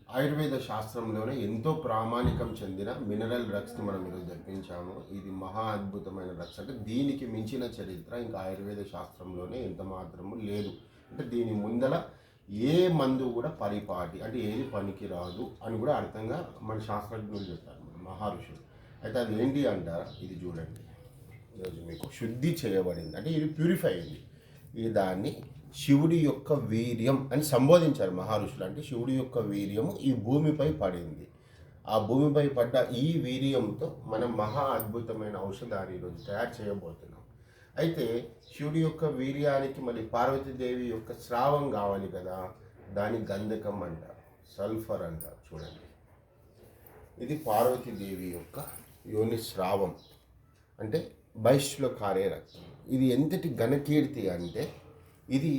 ఆయుర్వేద శాస్త్రంలోనే ఎంతో ప్రామాణికం చెందిన మినరల్ డ్రగ్స్ని మనం ఈరోజు తెప్పించాము. ఇది మహా అద్భుతమైన డ్రగ్స్. అంటే దీనికి మించిన చరిత్ర ఇంకా ఆయుర్వేద శాస్త్రంలోనే ఎంత మాత్రము లేదు. అంటే దీని ముందల ఏ మందు కూడా పరిపాటి అంటే ఏది పనికి రాదు అని కూడా అర్థంగా మన శాస్త్రజ్ఞులు చెప్పారు, మన మహర్షులు. అయితే అది ఏంటి అంటారా? ఇది చూడండి. ఈరోజు మీకు శుద్ధి చేయబడింది, అంటే ఇది ప్యూరిఫై అయింది. ఈ దాన్ని శివుడి యొక్క వీర్యం అని సంబోధించారు మహర్షులు. అంటే శివుడి యొక్క వీర్యము ఈ భూమిపై పడింది. ఆ భూమిపై పడ్డ ఈ వీర్యంతో మనం మహా అద్భుతమైన ఔషధాన్ని ఈరోజు తయారు చేయబోతున్నాం. అయితే శివుడి యొక్క వీర్యానికి మరి పార్వతీదేవి యొక్క స్రావం కావాలి కదా, దాని గంధకం అంటారు, సల్ఫర్ అంటారు. చూడండి, ఇది పార్వతీదేవి యొక్క యోని స్రావం, అంటే బహిష్లో కారే రక్తం. ఇది ఎంతటి ఘనకీర్తి అంటే ఇది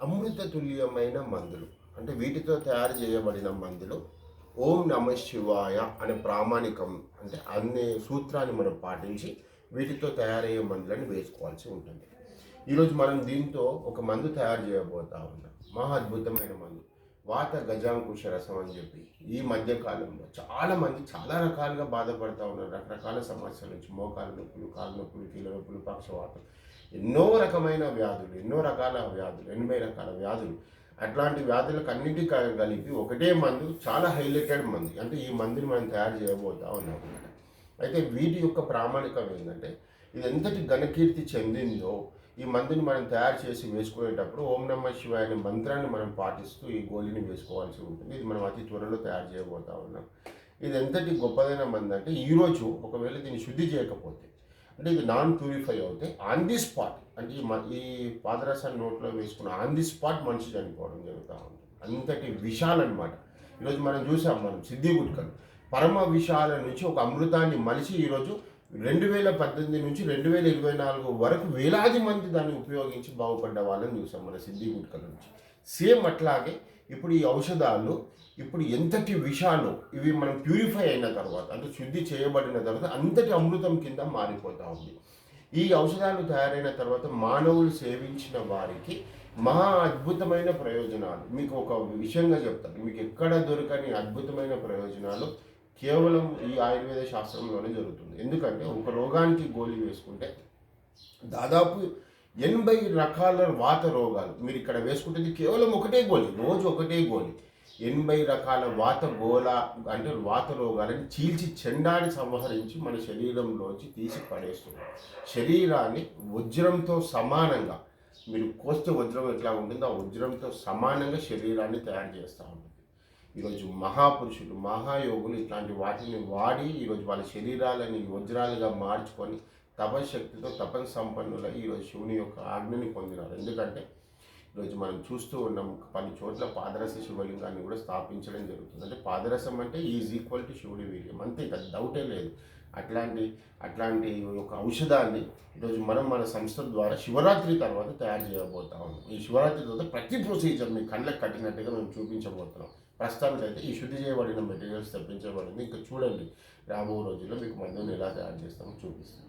అమృత తుల్యమైన మందులు. అంటే వీటితో తయారు చేయబడిన మందులు ఓం నమ శివాయ అనే ప్రామాణికం, అంటే అనే సూత్రాన్ని మనం పాటించి వీటితో తయారయ్యే మందులను వేసుకోవాల్సి ఉంటుంది. ఈరోజు మనం దీంతో ఒక మందు తయారు చేయబోతా ఉన్నాం, మహా అద్భుతమైన మందు, వాత గజాంకుశ రసం అని చెప్పి. ఈ మధ్యకాలంలో చాలామంది చాలా రకాలుగా బాధపడుతూ ఉన్నారు, రకరకాల సమస్యల నుంచి, మోకాలు నొప్పులు, కాలు నొప్పులు, కీళ్ళ నొప్పులు, పక్షవాతం, ఎన్నో రకమైన వ్యాధులు, ఎన్నో రకాల వ్యాధులు, 80 రకాల వ్యాధులు. అట్లాంటి వ్యాధులకు అన్నిటికీ కలిపి ఒకటే మందు, చాలా హైలైటెడ్ మందు. అంటే ఈ మందుని మనం తయారు చేయబోతా ఉన్నాం. అయితే వీటి యొక్క ప్రామాణికం ఏంటంటే ఇది ఎంతటి ఘనకీర్తి చెందిందో, ఈ మందుని మనం తయారు చేసి వేసుకునేటప్పుడు ఓం నమ శివాయ అనే మంత్రాన్ని మనం పాటిస్తూ ఈ గోళీని వేసుకోవాల్సి ఉంటుంది. ఇది మనం అతి త్వరలో తయారు చేయబోతా ఉన్నాం. ఇది ఎంతటి గొప్పదైన మందు అంటే ఈరోజు ఒకవేళ దీన్ని శుద్ధి చేయకపోతే, అంటే ఇది నాన్ ప్యూరిఫై అవుతే ఆన్ ది స్పాట్, అంటే ఈ పాదరసాన్ని నోట్లో వేసుకున్న ఆన్ ది స్పాట్ మనిషి చనిపోవడం జరుగుతూ ఉంటుంది. అంతటి విషాలు అనమాట. ఈరోజు మనం చూసాం, మనం సిద్ధి గుట్కలు పరమ విషాల నుంచి ఒక అమృతాన్ని మనిషి ఈరోజు 2018 నుంచి 2024 వరకు వేలాది మంది దాన్ని ఉపయోగించి బాగుపడ్డ వాళ్ళని చూసాం మన సిద్ధి గుట్కల నుంచి. సేమ్ అట్లాగే ఇప్పుడు ఈ ఔషధాలు ఇప్పుడు ఎంతటి విషాలు ఇవి మనం ప్యూరిఫై అయిన తర్వాత, అంటే శుద్ధి చేయబడిన తర్వాత అంతటి అమృతం కింద మారిపోతూ ఉంది. ఈ ఔషధాలు తయారైన తర్వాత మానవులు సేవించిన వారికి మహా అద్భుతమైన ప్రయోజనాలు. మీకు ఒక విషయంగా చెప్తాను, మీకు ఎక్కడ దొరకని అద్భుతమైన ప్రయోజనాలు కేవలం ఈ ఆయుర్వేద శాస్త్రంలోనే జరుగుతుంది. ఎందుకంటే ఒక రోగానికి గోళీ వేసుకుంటే దాదాపు 80 రకాల వాత రోగాలు మీరు ఇక్కడ వేసుకుంటుంది కేవలం ఒకటే గోళీ, రోజు ఒకటే గోళీ. 80 రకాల వాత గోళ అంటే వాత రోగాలని చీల్చి చెండాడి సంహరించి మన శరీరంలోంచి తీసి పడేస్తుంది. శరీరాన్ని వజ్రంతో సమానంగా, మీరు కోస్తే వజ్రం ఎట్లా ఉంటుందో ఆ వజ్రంతో సమానంగా శరీరాన్ని తయారు చేస్తూ ఉంటుంది. ఈరోజు మహాపురుషులు, మహాయోగులు ఇట్లాంటి వాటిని వాడి ఈరోజు వాళ్ళ శరీరాలని వజ్రాలుగా మార్చుకొని తపశక్తితో తపన సంపన్నులై ఈరోజు శివుని యొక్క ఆజ్ఞని పొందినారు. ఎందుకంటే ఈరోజు మనం చూస్తూ ఉన్నాం, 10 చోట్ల పాదరస శివలింగాన్ని కూడా స్థాపించడం జరుగుతుంది. అంటే పాదరసం అంటే ఈజ్ ఈక్వల్ టు శివుడి వీర్యం, అంతే, డౌటే లేదు. అట్లాంటి ఒక ఔషధాన్ని ఈరోజు మనం మన సంస్థ ద్వారా శివరాత్రి తర్వాత తయారు చేయబోతా ఉన్నాం. ఈ శివరాత్రి తర్వాత ప్రతి ప్రొసీజర్ మీ కళ్ళకు కట్టినట్టుగా మేము చూపించబోతున్నాం. ప్రస్తుతానికి అయితే ఈ శుద్ధి చేయబడిన మెటీరియల్స్ తెప్పించబడింది. ఇంకా చూడండి, రాబో రోజుల్లో మీకు మందుని ఎలా తయారు చేస్తామో చూపిస్తాం.